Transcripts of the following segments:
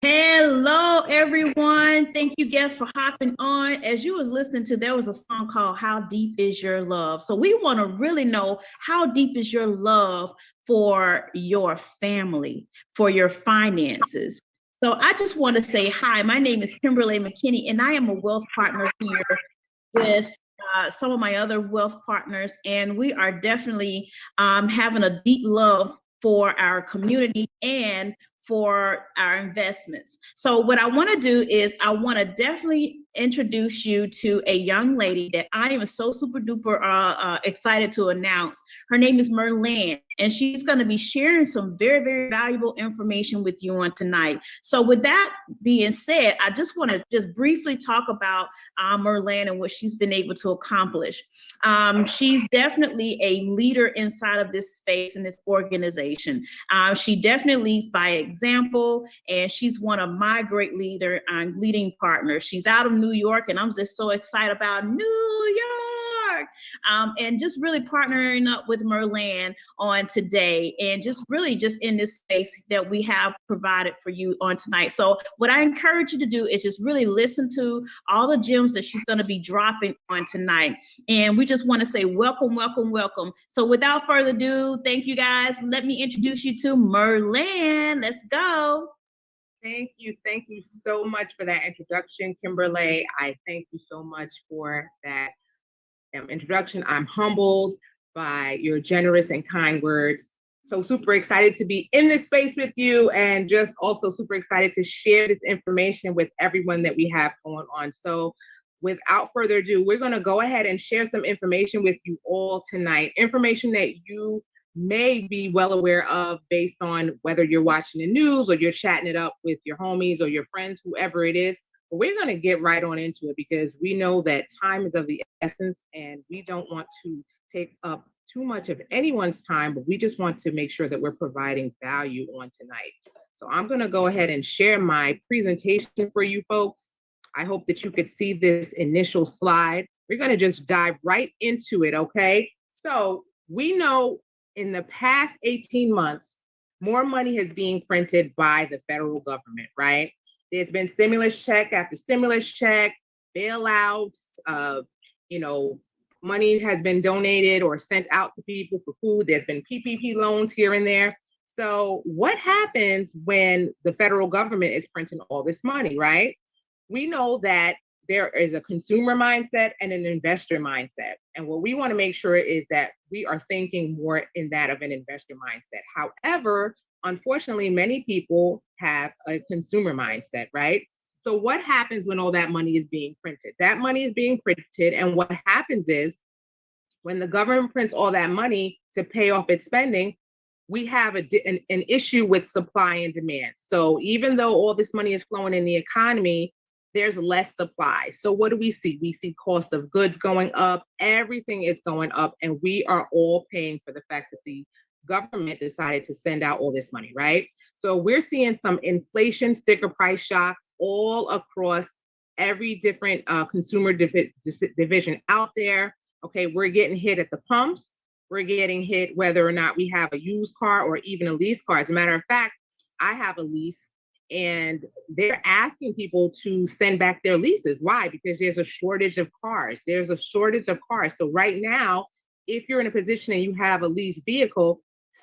Hello, everyone. Thank you, guests, for hopping on. As you was listening to, there was a song called How Deep Is Your Love? So we want to really know, how deep is your love for your family, for your finances? So I just want to say hi. My name is Kimberly McKinney, and I am a wealth partner here with some of my other wealth partners, and we are definitely having a deep love for our community and for our investments. So what I want to do is I want to definitely introduce you to a young lady that I am so super duper excited to announce. Her name is Merlin, and she's going to be sharing some very, very valuable information with you on tonight. So with that being said, I just want to just briefly talk about Merlin and what she's been able to accomplish. She's definitely a leader inside of this space and this organization. She definitely leads by example, and she's one of my great leading partners. She's out of New York, and I'm just so excited about New York, and just really partnering up with Merlin on today, and just really just in this space that we have provided for you on tonight. So what I encourage you to do is just really listen to all the gems that she's going to be dropping on tonight. And we just want to say welcome, welcome, welcome. So without further ado, thank you guys. Let me introduce you to Merlin. Let's go. Thank you. Thank you so much for that introduction, Kimberly. I thank you so much for that introduction. I'm humbled by your generous and kind words. So super excited to be in this space with you, and just also super excited to share this information with everyone that we have going on. So without further ado, we're going to go ahead and share some information with you all tonight. Information that you may be well aware of based on whether you're watching the news or you're chatting it up with your homies or your friends, whoever it is. But we're going to get right on into it, because we know that time is of the essence, and we don't want to take up too much of anyone's time, but we just want to make sure that we're providing value on tonight. So I'm going to go ahead and share my presentation for you folks. I hope that you could see this initial slide. We're going to just dive right into it, okay? So we know in the past 18 months, more money is being printed by the federal government, right? There's been stimulus check after stimulus check, bailouts, money has been donated or sent out to people for food. There's been PPP loans here and there. So what happens when the federal government is printing all this money, right? We know that there is a consumer mindset and an investor mindset. And what we want to make sure is that we are thinking more in that of an investor mindset. However, unfortunately, many people have a consumer mindset, right? So what happens when all that money is being printed? That money is being printed, and what happens is when the government prints all that money to pay off its spending, we have an issue with supply and demand. So even though all this money is flowing in the economy, there's less supply. So what do we see? We see cost of goods going up. Everything is going up, and we are all paying for the fact that the government decided to send out all this money, right? So we're seeing some inflation sticker price shocks all across every different consumer division out there. Okay, we're getting hit at the pumps. We're getting hit whether or not we have a used car or even a lease car. As a matter of fact, I have a lease, and they're asking people to send back their leases. Why? Because there's a shortage of cars. There's a shortage of cars. So right now, if you're in a position and you have a leased vehicle,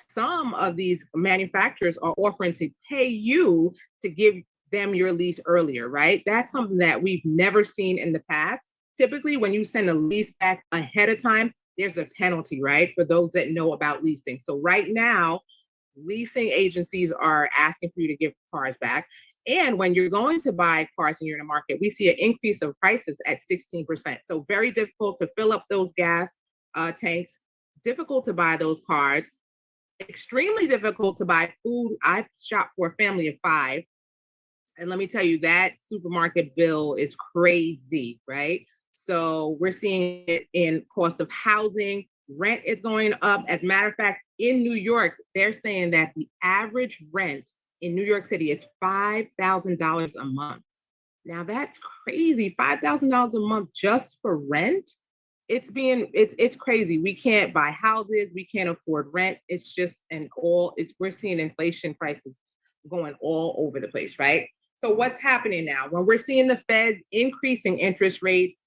some of these manufacturers are offering to pay you to give them your lease earlier, right? That's something that we've never seen in the past. Typically, when you send a lease back ahead of time, there's a penalty, right? For those that know about leasing. So right now, leasing agencies are asking for you to give cars back. And when you're going to buy cars and you're in the market, we see an increase of prices at 16%. So very difficult to fill up those gas tanks, difficult to buy those cars. extremely difficult to buy food. I've shopped for a family of 5. And let me tell you, that supermarket bill is crazy, right? So we're seeing it in cost of housing. Rent is going up. As a matter of fact, in New York, they're saying that the average rent in New York City is $5,000 a month. Now that's crazy. $5,000 a month just for rent. It's crazy. We can't buy houses. We can't afford rent. It's just we're seeing inflation prices going all over the place, right? So what's happening now? When we're seeing the Feds increasing interest rates,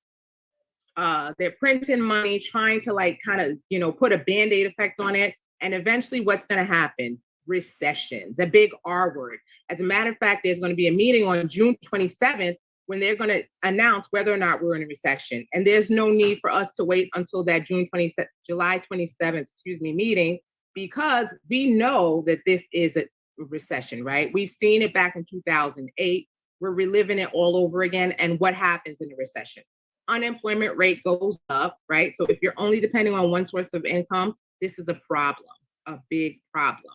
they're printing money, trying to like kind of, put a Band-Aid effect on it. And eventually what's going to happen? Recession, the big R word. As a matter of fact, there's going to be a meeting on June 27th when they're going to announce whether or not we're in a recession. And there's no need for us to wait until that July 27th, meeting, because we know that this is a recession, right? We've seen it back in 2008. We're reliving it all over again. And what happens in a recession? Unemployment rate goes up, right? So if you're only depending on one source of income, this is a problem, a big problem.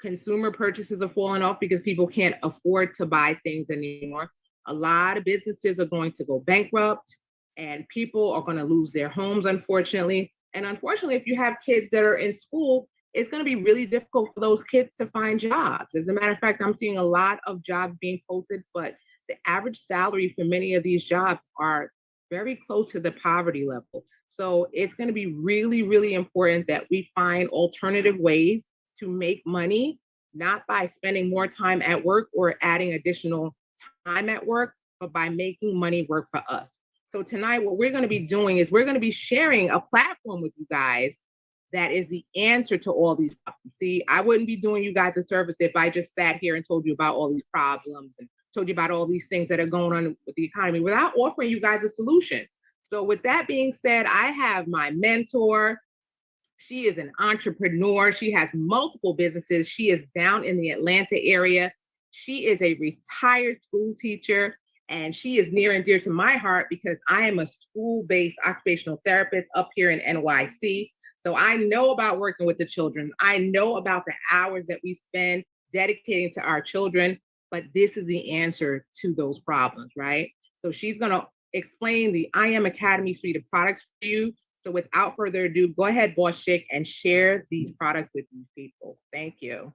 Consumer purchases are falling off because people can't afford to buy things anymore. A lot of businesses are going to go bankrupt, and people are going to lose their homes, unfortunately. And unfortunately, if you have kids that are in school, it's going to be really difficult for those kids to find jobs. As a matter of fact, I'm seeing a lot of jobs being posted, but the average salary for many of these jobs are very close to the poverty level. So it's going to be really, really important that we find alternative ways to make money, not by spending more time at work or adding additional time at work, but by making money work for us. So tonight, what we're going to be doing is we're going to be sharing a platform with you guys that is the answer to all these problems. See, I wouldn't be doing you guys a service if I just sat here and told you about all these problems and told you about all these things that are going on with the economy without offering you guys a solution. So with that being said, I have my mentor. She is an entrepreneur. She has multiple businesses. She is down in the Atlanta area. She is a retired school teacher, and she is near and dear to my heart because I am a school-based occupational therapist up here in NYC. So I know about working with the children. I know about the hours that we spend dedicating to our children, but this is the answer to those problems, right? So she's going to explain the I Am Academy suite of products for you. So without further ado, go ahead, Boss Chick, and share these products with these people. Thank you.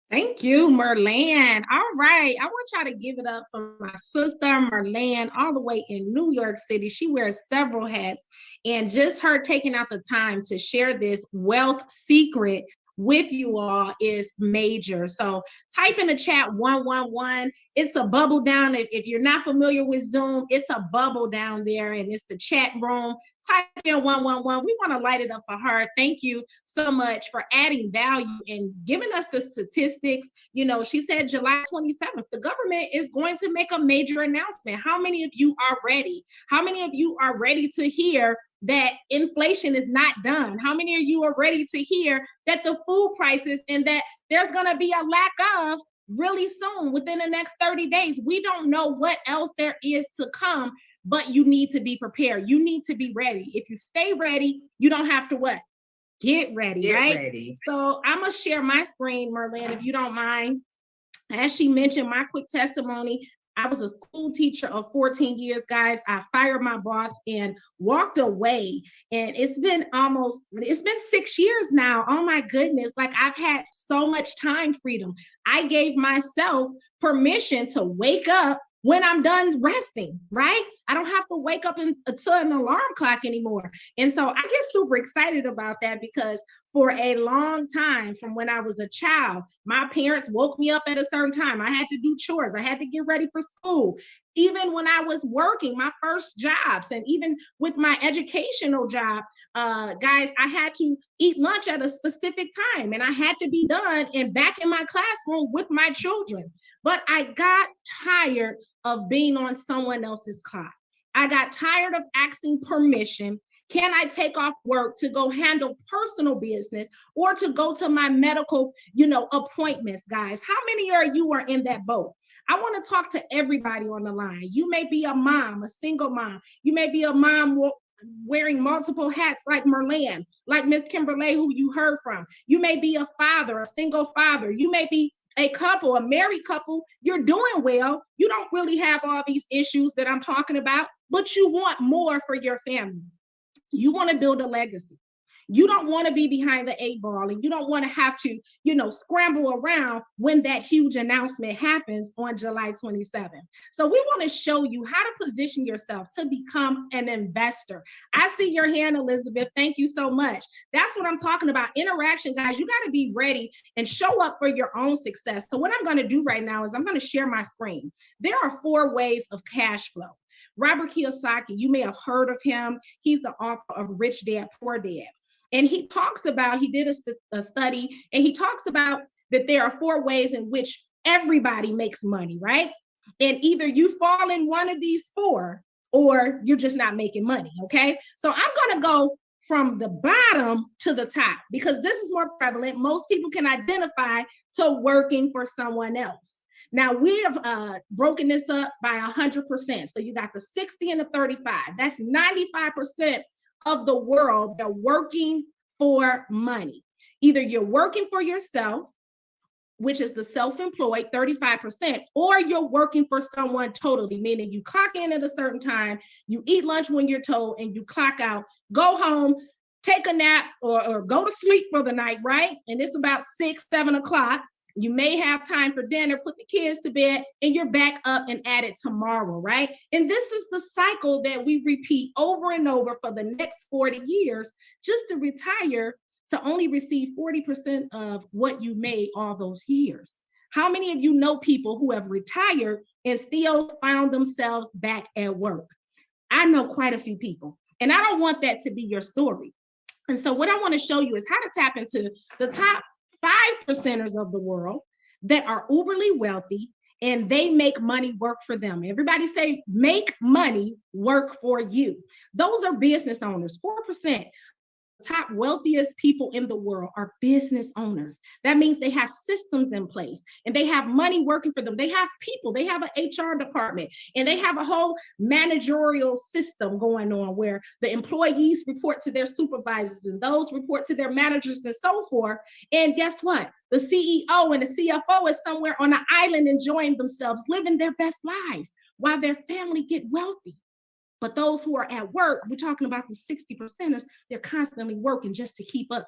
Thank you, Merlan. All right. I want y'all to give it up for my sister, Merlan, all the way in New York City. She wears several hats, and just her taking out the time to share this wealth secret with you all is major. So type in the chat 111. It's a bubble down. If you're not familiar with Zoom, it's a bubble down there, and it's the chat room. Type in 111. We want to light it up for her. Thank you so much for adding value and giving us the statistics. She said July 27th, the government is going to make a major announcement. How many of you are ready? How many of you are ready to hear that inflation is not done? How many of you are ready to hear that the food prices and that there's going to be a lack of really soon within the next 30 days? We don't know what else there is to come, but you need to be prepared. You need to be ready. If you stay ready, you don't have to what? Get ready, right? Ready. So I'm going to share my screen, Merlan, if you don't mind. As she mentioned, my quick testimony, I was a school teacher of 14 years, guys. I fired my boss and walked away. And it's been 6 years now. Oh my goodness. Like, I've had so much time freedom. I gave myself permission to wake up when I'm done resting, right? I don't have to wake up until an alarm clock anymore. And so I get super excited about that because for a long time, from when I was a child, my parents woke me up at a certain time. I had to do chores. I had to get ready for school. Even when I was working my first jobs, and even with my educational job, guys, I had to eat lunch at a specific time, and I had to be done and back in my classroom with my children. But I got tired of being on someone else's clock. I got tired of asking permission. Can I take off work to go handle personal business or to go to my medical, appointments, guys? How many of you are in that boat? I want to talk to everybody on the line. You may be a mom, a single mom. You may be a mom wearing multiple hats like Merlin, like Miss Kimberly, who you heard from. You may be a father, a single father. You may be a couple, a married couple. You're doing well. You don't really have all these issues that I'm talking about, but you want more for your family. You want to build a legacy. You don't want to be behind the 8 ball, and you don't want to have to, scramble around when that huge announcement happens on July 27th. So we want to show you how to position yourself to become an investor. I see your hand, Elizabeth. Thank you so much. That's what I'm talking about. Interaction, guys. You got to be ready and show up for your own success. So what I'm going to do right now is I'm going to share my screen. There are 4 ways of cash flow. Robert Kiyosaki, you may have heard of him. He's the author of Rich Dad, Poor Dad. And he talks about, he did a study, and he talks about that there are 4 ways in which everybody makes money, right? And either you fall in one of these 4 or you're just not making money, okay? So I'm going to go from the bottom to the top because this is more prevalent. Most people can identify to working for someone else. Now we have broken this up by 100%. So you got the 60 and the 35. That's 95% of the world. They're working for money. Either you're working for yourself, which is the self-employed 35%, or you're working for someone totally, meaning you clock in at a certain time, you eat lunch when you're told, and you clock out, go home, take a nap, or go to sleep for the night, right? And it's about 6, 7 o'clock. You may have time for dinner, put the kids to bed, and you're back up and at it tomorrow, right? And this is the cycle that we repeat over and over for the next 40 years, just to retire to only receive 40% of what you made all those years. How many of you know people who have retired and still found themselves back at work? I know quite a few people, and I don't want that to be your story. And so what I want to show you is how to tap into the top 5%ers of the world that are uberly wealthy, and they make money work for them. Everybody say, make money work for you. Those are business owners. 4%. Top wealthiest people in the world are business owners. That means they have systems in place and they have money working for them. They have people, they have an HR department, and they have a whole managerial system going on where the employees report to their supervisors and those report to their managers and so forth. And guess what? The CEO and the CFO is somewhere on an island enjoying themselves, living their best lives while their family get wealthy. But those who are at work, we're talking about the 60%ers, they're constantly working just to keep up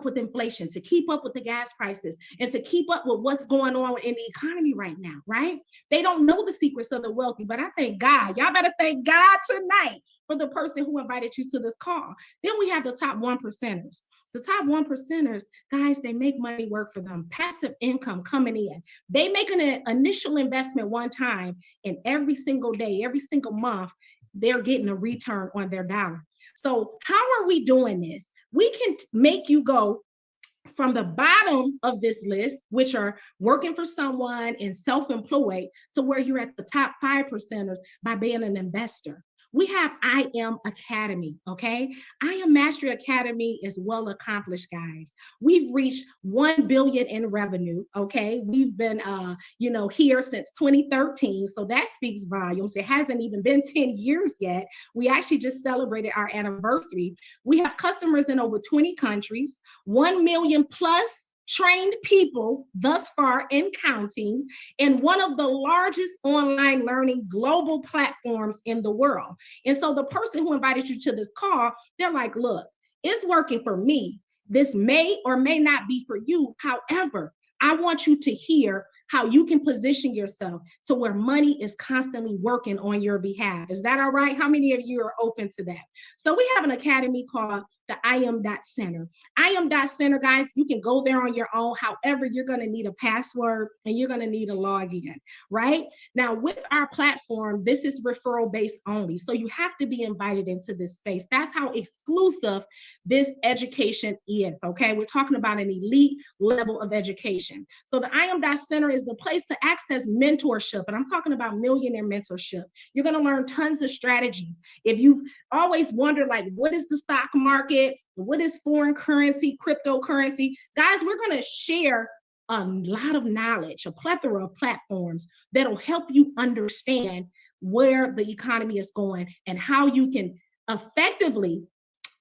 with inflation, to keep up with the gas prices, and to keep up with what's going on in the economy right now, right? They don't know the secrets of the wealthy, but I thank God. Y'all better thank God tonight for the person who invited you to this call. Then we have the top 1%ers. The top 1%ers, guys, they make money work for them. Passive income coming in. They make an initial investment one time, and every single day, every single month, they're getting a return on their dollar. So how are we doing this? We can make you go from the bottom of this list, which are working for someone and self-employed, to where you're at the top 5%ers by being an investor. We have I Am Academy, okay? I Am Mastery Academy is well accomplished, guys. We've reached 1 billion in revenue, okay? We've been, here since 2013, so that speaks volumes. It hasn't even been 10 years yet. We actually just celebrated our anniversary. We have customers in over 20 countries, 1 million plus trained people thus far and counting, in one of the largest online learning global platforms in the world. And so the person who invited you to this call, they're like, look, it's working for me. This may or may not be for you. However, I want you to hear how you can position yourself to where money is constantly working on your behalf. Is that all right? How many of you are open to that? So we have an academy called the I Am Center. I Am Center, guys, you can go there on your own. However, you're going to need a password and you're going to need a login, right? Now, with our platform, this is referral based only. So you have to be invited into this space. That's how exclusive this education is, okay? We're talking about an elite level of education. So the I Am Center is the place to access mentorship. And I'm talking about millionaire mentorship. You're going to learn tons of strategies. If you've always wondered, like, what is the stock market? What is foreign currency, cryptocurrency? Guys, we're going to share a lot of knowledge, a plethora of platforms that'll help you understand where the economy is going and how you can effectively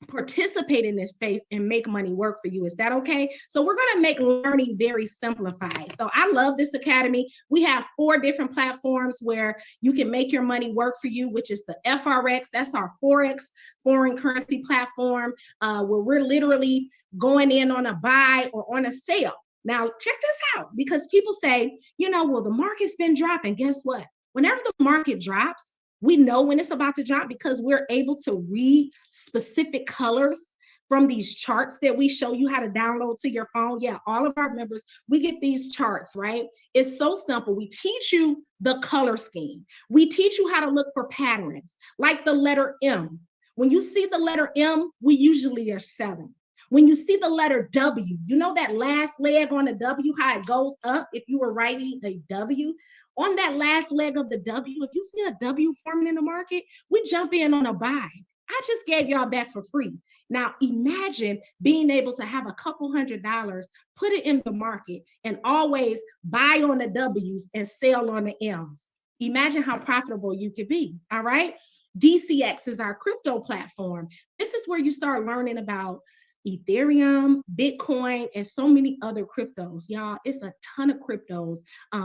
participate in this space and make money work for you. Is that okay? So we're going to make learning very simplified. So I love this academy. We have 4 different platforms where you can make your money work for you, which is the FRX. That's our Forex, foreign currency platform, where we're literally going in on a buy or on a sale. Now, check this out, because people say, well, the market's been dropping. Guess what? Whenever the market drops, we know when it's about to drop because we're able to read specific colors from these charts that we show you how to download to your phone. Yeah, all of our members, we get these charts, right? It's so simple. We teach you the color scheme. We teach you how to look for patterns, like the letter M. When you see the letter M, we usually are selling. When you see the letter W, that last leg on the W, how it goes up if you were writing a W? On that last leg of the W, if you see a W forming in the market, we jump in on a buy. I just gave y'all that for free. Now, imagine being able to have a couple $100, put it in the market, and always buy on the W's and sell on the M's. Imagine how profitable you could be, all right? DCX is our crypto platform. This is where you start learning about Ethereum, Bitcoin, and so many other cryptos. Y'all, it's a ton of cryptos,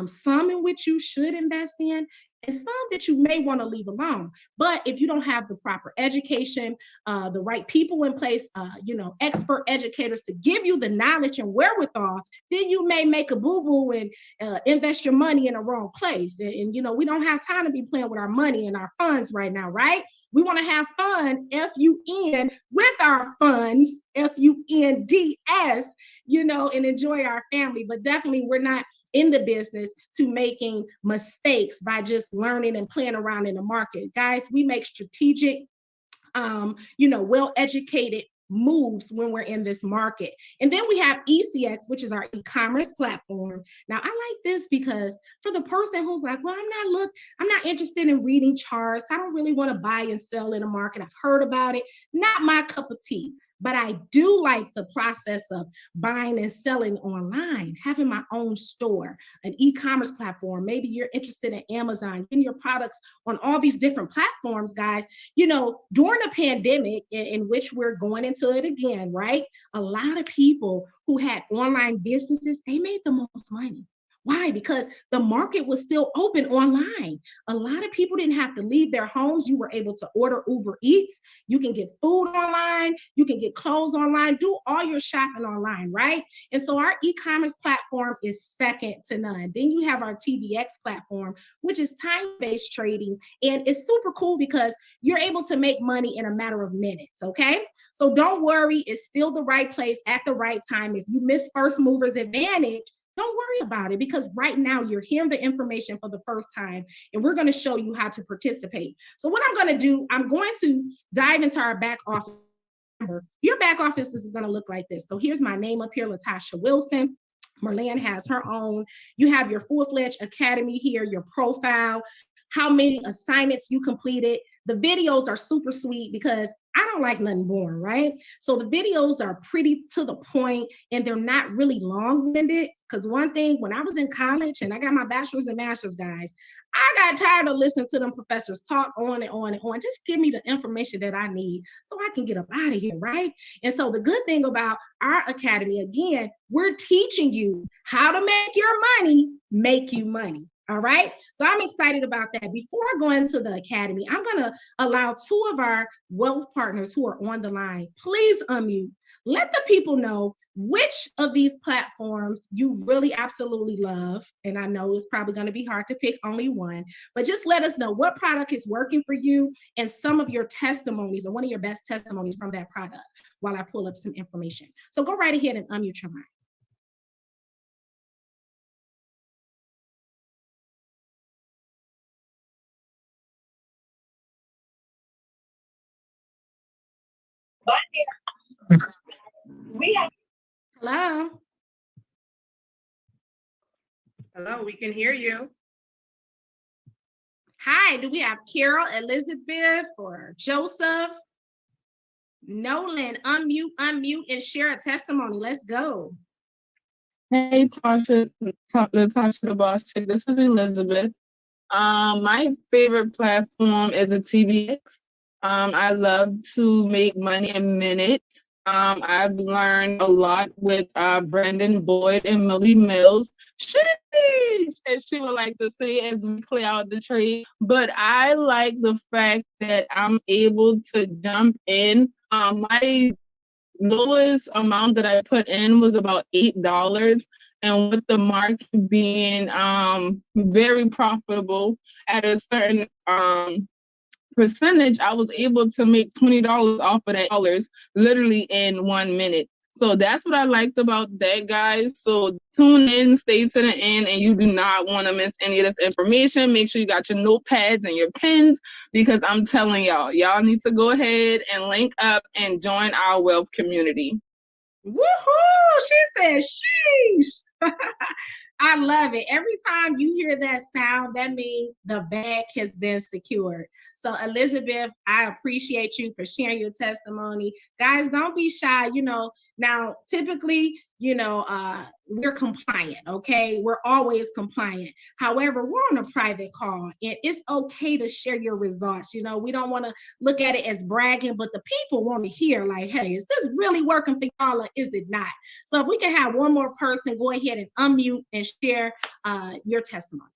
some in which you should invest in, and some that you may want to leave alone. But if you don't have the proper education, the right people in place, expert educators to give you the knowledge and wherewithal, then you may make a boo-boo and invest your money in the wrong place. And we don't have time to be playing with our money and our funds right now, right? We want to have fun, F-U-N, with our funds, F-U-N-D-S, and enjoy our family. But definitely we're not in the business to making mistakes by just learning and playing around in the market. Guys, we make strategic, well-educated moves when we're in this market. And then we have ECX, which is our e-commerce platform. Now, I like this because for the person who's like, well, I'm not interested in reading charts. I don't really want to buy and sell in the market. I've heard about it. Not my cup of tea. But I do like the process of buying and selling online, having my own store, an e-commerce platform. Maybe you're interested in Amazon, getting your products on all these different platforms, guys. During the pandemic, in which we're going into it again, right? A lot of people who had online businesses, they made the most money. Why? Because the market was still open online. A lot of people didn't have to leave their homes. You were able to order Uber Eats. You can get food online. You can get clothes online. Do all your shopping online, right? And so our e-commerce platform is second to none. Then you have our TBX platform, which is time-based trading. And it's super cool because you're able to make money in a matter of minutes, okay? So don't worry. It's still the right place at the right time. If you miss first movers advantage, don't worry about it, because right now you're hearing the information for the first time, and we're going to show you how to participate. So what I'm going to do, I'm going to dive into our back office. Your back office is going to look like this. So here's my name up here, Latasha Wilson. Merlin has her own. You have your full-fledged academy here, your profile, how many assignments you completed. The videos are super sweet because I don't like nothing boring, right? So the videos are pretty to the point and they're not really long-winded. Because one thing, when I was in college and I got my bachelor's and master's, guys, I got tired of listening to them professors talk on and on and on. Just give me the information that I need so I can get up out of here, right? And so the good thing about our academy, again, we're teaching you how to make your money make you money. All right. So I'm excited about that. Before I go into the academy, I'm going to allow 2 of our wealth partners who are on the line. Please unmute. Let the people know which of these platforms you really absolutely love. And I know it's probably going to be hard to pick only one, but just let us know what product is working for you and some of your testimonies or one of your best testimonies from that product while I pull up some information. So go right ahead and unmute your mic. Hello. Hello, we can hear you. Hi, do we have Carol, Elizabeth, or Joseph? Nolan, unmute, and share a testimony. Let's go. Hey, Tasha, Tasha the boss chick. This is Elizabeth. My favorite platform is a TBX. I love to make money in minutes. I've learned a lot with Brandon Boyd and Millie Mills. Sheesh, as she would like to say as we play out the trade. But I like the fact that I'm able to jump in. My lowest amount that I put in was about $8. And with the market being very profitable at a certain percentage, I was able to make $20 off of that dollars literally in 1 minute. So that's what I liked about that, guys. So tune in, stay to the end, and you do not want to miss any of this information. Make sure you got your notepads and your pens, because I'm telling y'all need to go ahead and link up and join our wealth community. Woohoo! She said, sheesh. I love it. Every time you hear that sound, that means the bag has been secured. So, Elizabeth, I appreciate you for sharing your testimony. Guys, don't be shy. Now, typically, we're compliant, okay? We're always compliant. However, we're on a private call, and it's okay to share your results. We don't want to look at it as bragging, but the people want to hear, like, hey, is this really working for y'all, or is it not? So if we can have one more person go ahead and unmute and share your testimony.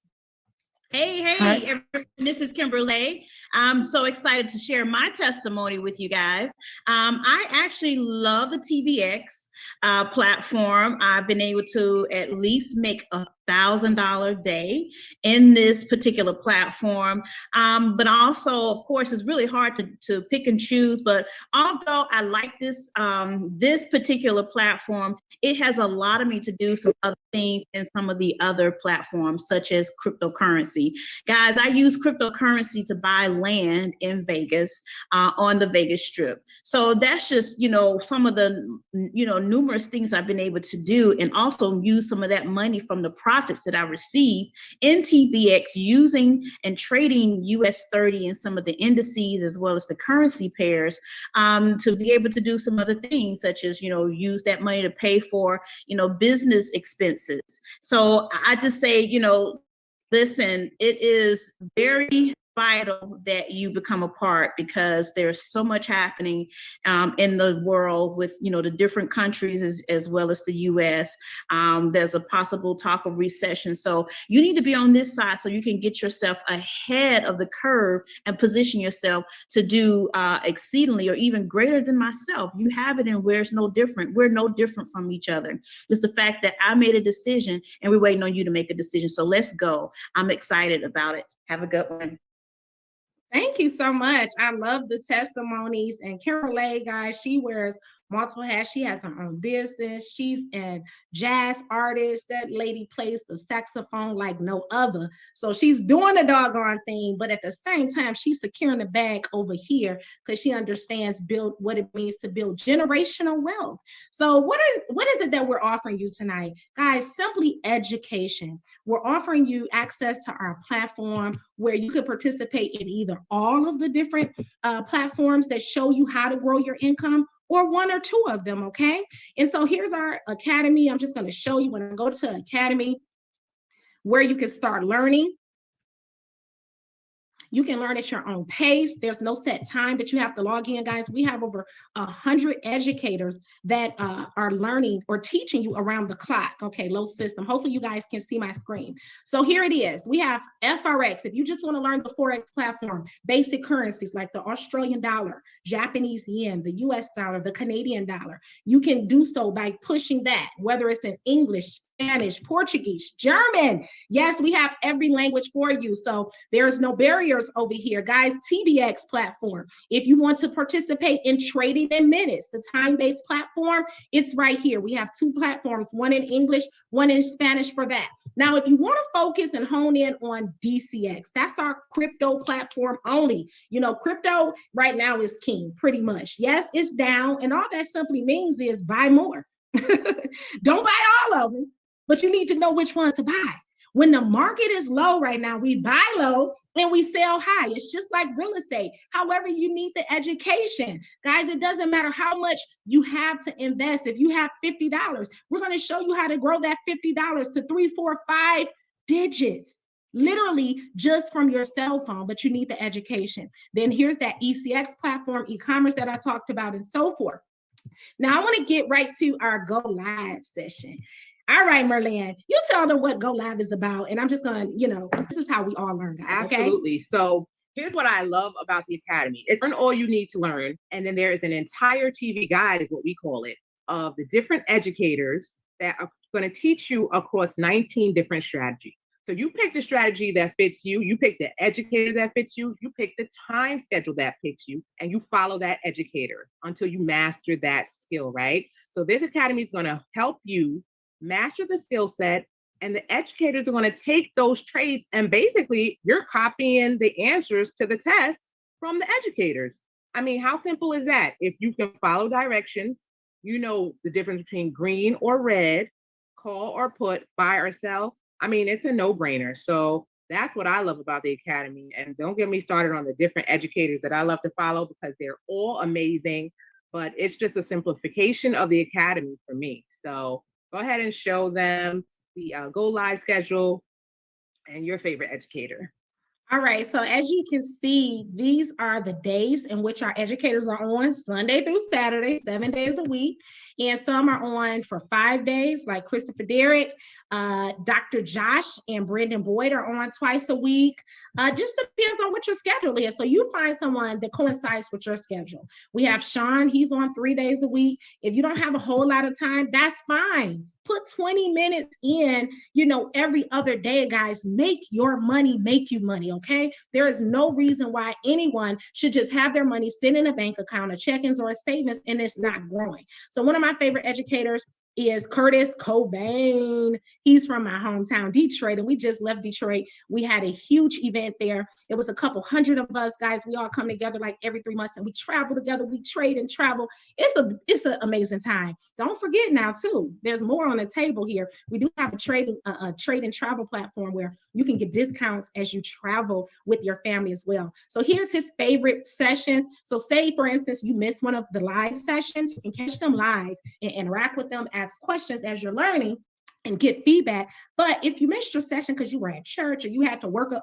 Hey, everyone, this is Kimberly. I'm so excited to share my testimony with you guys. I actually love the TBX platform. I've been able to at least make $1,000 a day in this particular platform. But also, of course, it's really hard to pick and choose. But although I like this particular platform, it has allowed me to do some other things in some of the other platforms, such as cryptocurrency. Guys, I use cryptocurrency to buy land in Vegas on the Vegas Strip. So that's just, some of the, numerous things I've been able to do, and also use some of that money from the profits that I receive in TBX using and trading US 30 and some of the indices, as well as the currency pairs, to be able to do some other things, such as, use that money to pay for, business expenses. So I just say, listen, it is very vital that you become a part, because there's so much happening in the world with, the different countries as well as the US. There's a possible talk of recession. So you need to be on this side so you can get yourself ahead of the curve and position yourself to do exceedingly or even greater than myself. You have it, and we're no different. We're no different from each other. It's the fact that I made a decision and we're waiting on you to make a decision. So let's go. I'm excited about it. Have a good one. Thank you so much. I love the testimonies. And Kimberly, guys, she wears multiple hats. She has her own business. She's a jazz artist. That lady plays the saxophone like no other. So she's doing the doggone thing, but at the same time, she's securing the bag over here because she understands what it means to build generational wealth. So what is it that we're offering you tonight? Guys, simply education. We're offering you access to our platform where you could participate in either all of the different platforms that show you how to grow your income, or one or two of them, okay? And so here's our academy. I'm just going to show you when I go to academy where you can start learning. You can learn at your own pace. There's no set time that you have to log in, guys. We have over 100 educators that are learning or teaching you around the clock. Okay, low system. Hopefully you guys can see my screen. So here it is. We have FRX. If you just want to learn the Forex platform, basic currencies like the Australian dollar, Japanese yen, the US dollar, the Canadian dollar, you can do so by pushing that, whether it's in English, Spanish, Portuguese, German. Yes, we have every language for you. So there's no barriers over here. Guys, TBX platform. If you want to participate in trading in minutes, the time-based platform, it's right here. We have two platforms, one in English, one in Spanish for that. Now, if you want to focus and hone in on DCX, that's our crypto platform only. Crypto right now is king, pretty much. Yes, it's down, and all that simply means is buy more. Don't buy all of them, but you need to know which ones to buy. When the market is low right now, we buy low and we sell high. It's just like real estate. However, you need the education. Guys, it doesn't matter how much you have to invest. If you have $50, we're going to show you how to grow that $50 to 3, 4, 5 digits. literally just from your cell phone, but you need the education. Then here's that ECX platform, e-commerce that I talked about, and so forth. Now I want to get right to our Go Live session. All right, Merlin, you tell them what Go Live is about, and I'm just going to, this is how we all learn, guys, okay? Absolutely. So here's what I love about the Academy. It's learn all you need to learn, and then there is an entire TV guide, is what we call it, of the different educators that are going to teach you across 19 different strategies. So you pick the strategy that fits you, you pick the educator that fits you, you pick the time schedule that fits you, and you follow that educator until you master that skill, right? So this Academy is going to help you master the skill set, and the educators are going to take those trades, and basically you're copying the answers to the test from the educators. I mean, how simple is that? If you can follow directions, you know the difference between green or red, call or put, buy or sell. I mean, it's a no-brainer. So that's what I love about the Academy. And don't get me started on the different educators that I love to follow, because they're all amazing, but it's just a simplification of the Academy for me. So go ahead and show them the Go Live schedule and your favorite educator. All right, so as you can see, these are the days in which our educators are on, Sunday through Saturday, 7 days a week. And some are on for 5 days, like Christopher Derrick, Dr. Josh and Brendan Boyd are on twice a week. Just depends on what your schedule is. So you find someone that coincides with your schedule. We have Sean, he's on 3 days a week. If you don't have a whole lot of time, that's fine. Put 20 minutes in, every other day, guys. Make your money make you money, okay? There is no reason why anyone should just have their money sit in a bank account, a check-ins or a savings, and it's not growing. So one of my favorite educators is Curtis Cobain. He's from my hometown, Detroit, and we just left Detroit. We had a huge event there. It was a couple hundred of us, guys. We all come together like every 3 months, and we travel together. We trade and travel. It's an amazing time. Don't forget now, too, there's more on the table here. We do have a trade and travel platform where you can get discounts as you travel with your family as well. So here's his favorite sessions. So say, for instance, you miss one of the live sessions, you can catch them live and interact with them, ask questions as you're learning and get feedback. But if you missed your session because you were at church or you had to work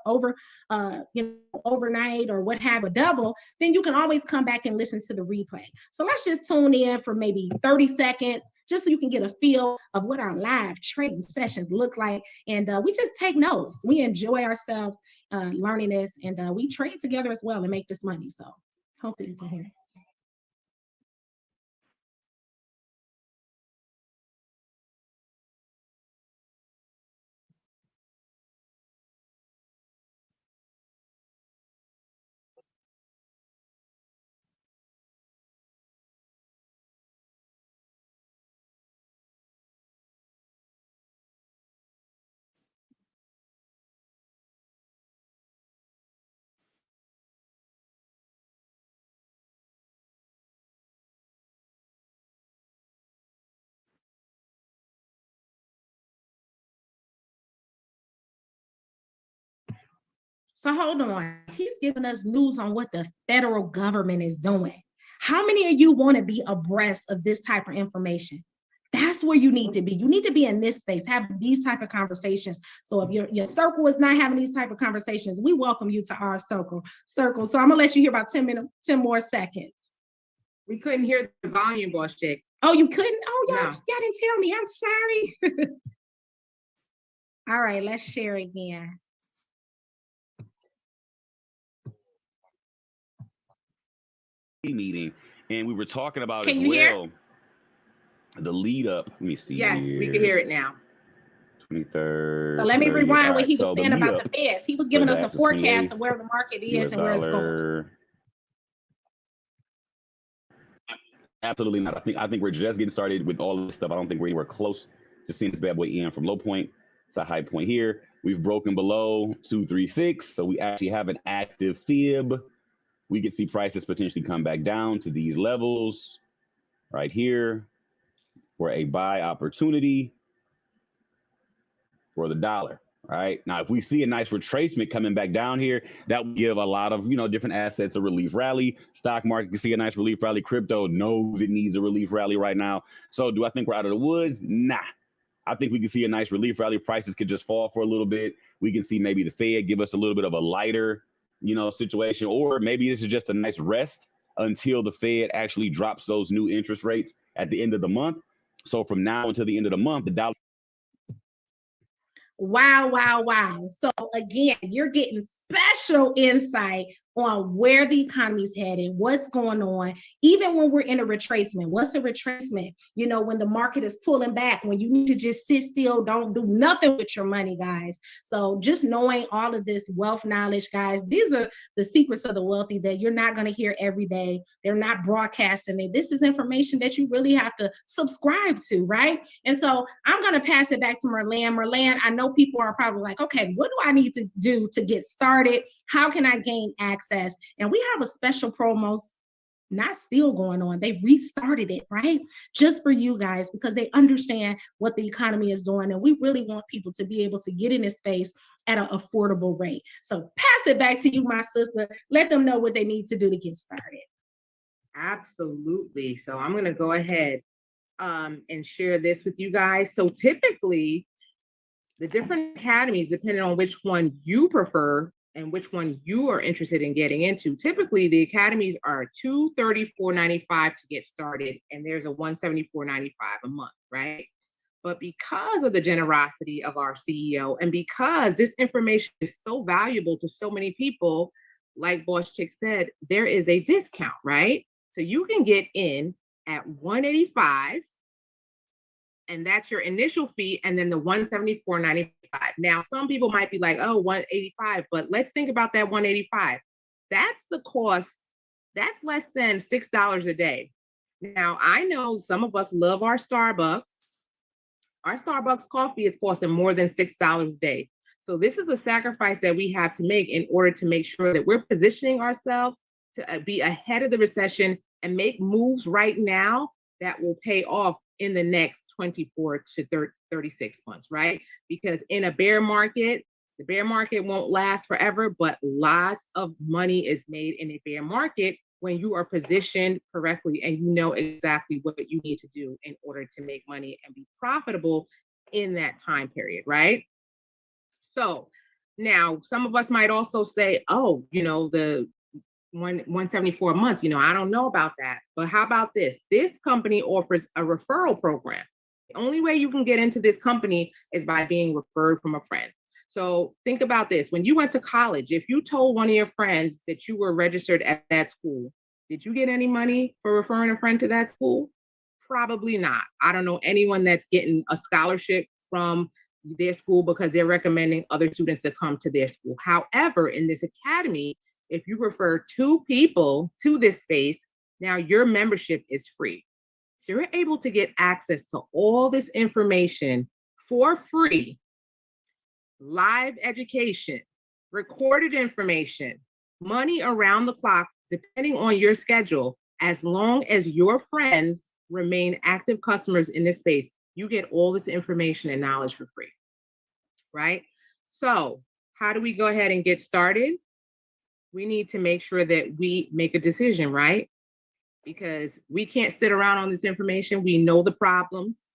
overnight or what have a double, then you can always come back and listen to the replay. So let's just tune in for maybe 30 seconds, just so you can get a feel of what our live trading sessions look like. And we just take notes. We enjoy ourselves learning this, and we trade together as well and make this money. So hopefully you can hear it. So hold on, he's giving us news on what the federal government is doing. How many of you want to be abreast of this type of information? That's where you need to be. You need to be in this space, having these type of conversations. So if your circle is not having these type of conversations, we welcome you to our circle. So I'm gonna let you hear about 10 more seconds. We couldn't hear the volume, Boss Chick. Oh, you couldn't? Oh, y'all didn't tell me. I'm sorry. All right, let's share again. Meeting, and we were talking about Can as you well hear? The lead up. Let me see. Yes, here. we can hear it now. 23rd. So let me rewind what he was saying about the Feds. He was giving us a forecast of where the market is and where it's going. Absolutely not. I think we're just getting started with all of this stuff. I don't think we're anywhere close to seeing this bad boy end from low point to high point here. We've broken below 236, so we actually have an active fib. We could see prices potentially come back down to these levels right here for a buy opportunity for the dollar. Right now, if we see a nice retracement coming back down here, that would give a lot of different assets a relief rally. Stock market can see a nice relief rally. Crypto knows it needs a relief rally right now. So do I think we're out of the woods? Nah. I think we can see a nice relief rally. Prices could just fall for a little bit. We can see maybe the Fed give us a little bit of a lighter, situation, or maybe this is just a nice rest until the Fed actually drops those new interest rates at the end of the month. So from now until the end of the month, the dollar. Wow, wow, wow. So again, you're getting special insight on where the economy is headed, what's going on, even when we're in a retracement. What's a retracement? When the market is pulling back, when you need to just sit still, don't do nothing with your money, guys. So just knowing all of this wealth knowledge, guys, these are the secrets of the wealthy that you're not going to hear every day. They're not broadcasting it. This is information that you really have to subscribe to, right? And so I'm going to pass it back to Merlan. Merlan, I know people are probably like, okay, what do I need to do to get started? How can I gain access? And we have a special promo, not still going on. They restarted it, right? Just for you guys, because they understand what the economy is doing. And we really want people to be able to get in this space at an affordable rate. So pass it back to you, my sister. Let them know what they need to do to get started. Absolutely. So I'm going to go ahead and share this with you guys. So typically, the different academies, depending on which one you prefer and which one you are interested in getting into, typically the academies are $234.95 to get started, and there's a $174.95 a month, right? But because of the generosity of our CEO, and because this information is so valuable to so many people, like Boss Chick said, there is a discount, right? So you can get in at $185. And that's your initial fee, and then the $174.95. Now, some people might be like, oh, $185, but let's think about that $185. That's the cost. That's less than $6 a day. Now, I know some of us love our Starbucks. Our Starbucks coffee is costing more than $6 a day. So this is a sacrifice that we have to make in order to make sure that we're positioning ourselves to be ahead of the recession and make moves right now that will pay off in the next 24 to 36 months, right? Because in a bear market, the bear market won't last forever, but lots of money is made in a bear market when you are positioned correctly and you know exactly what you need to do in order to make money and be profitable in that time period, right? So now some of us might also say, oh, the $174 a month, I don't know about that. But how about this? This company offers a referral program. The only way you can get into this company is by being referred from a friend. So think about this. When you went to college, if you told one of your friends that you were registered at that school, did you get any money for referring a friend to that school? Probably not. I don't know anyone that's getting a scholarship from their school because they're recommending other students to come to their school. However, in this academy, if you refer 2 people to this space, now your membership is free. So you're able to get access to all this information for free, live education, recorded information, money around the clock, depending on your schedule. As long as your friends remain active customers in this space, you get all this information and knowledge for free, right? So how do we go ahead and get started? We need to make sure that we make a decision, right? Because we can't sit around on this information. We know the problems.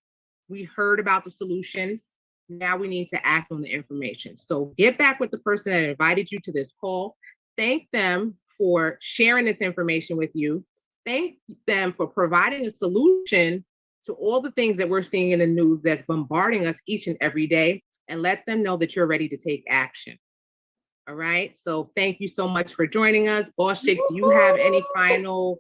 We heard about the solutions. Now we need to act on the information. So get back with the person that invited you to this call. Thank them for sharing this information with you. Thank them for providing a solution to all the things that we're seeing in the news that's bombarding us each and every day, and let them know that you're ready to take action. All right. So thank you so much for joining us. Boss Chicks, do you have any final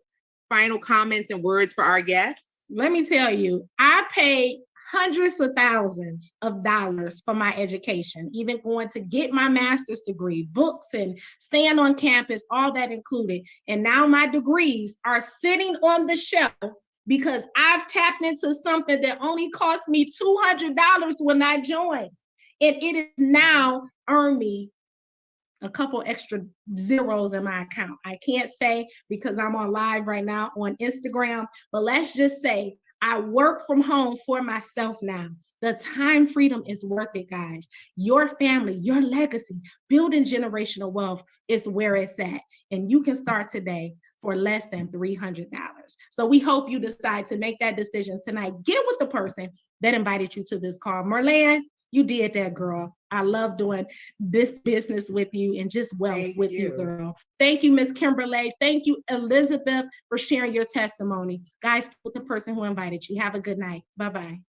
comments and words for our guests? Let me tell you, I paid hundreds of thousands of dollars for my education, even going to get my master's degree, books and staying on campus, all that included. And now my degrees are sitting on the shelf because I've tapped into something that only cost me $200 when I joined. And it has now earned me a couple extra zeros in my account. I can't say because I'm on live right now on Instagram, but let's just say I work from home for myself now. The time freedom is worth it, guys. Your family, your legacy, building generational wealth is where it's at. And you can start today for less than $300. So we hope you decide to make that decision tonight. Get with the person that invited you to this call. Merlan, you did that, girl. I love doing this business with you and just wealth with you, girl. Thank you, Miss Kimberly. Thank you, Elizabeth, for sharing your testimony. Guys, with the person who invited you. Have a good night. Bye-bye.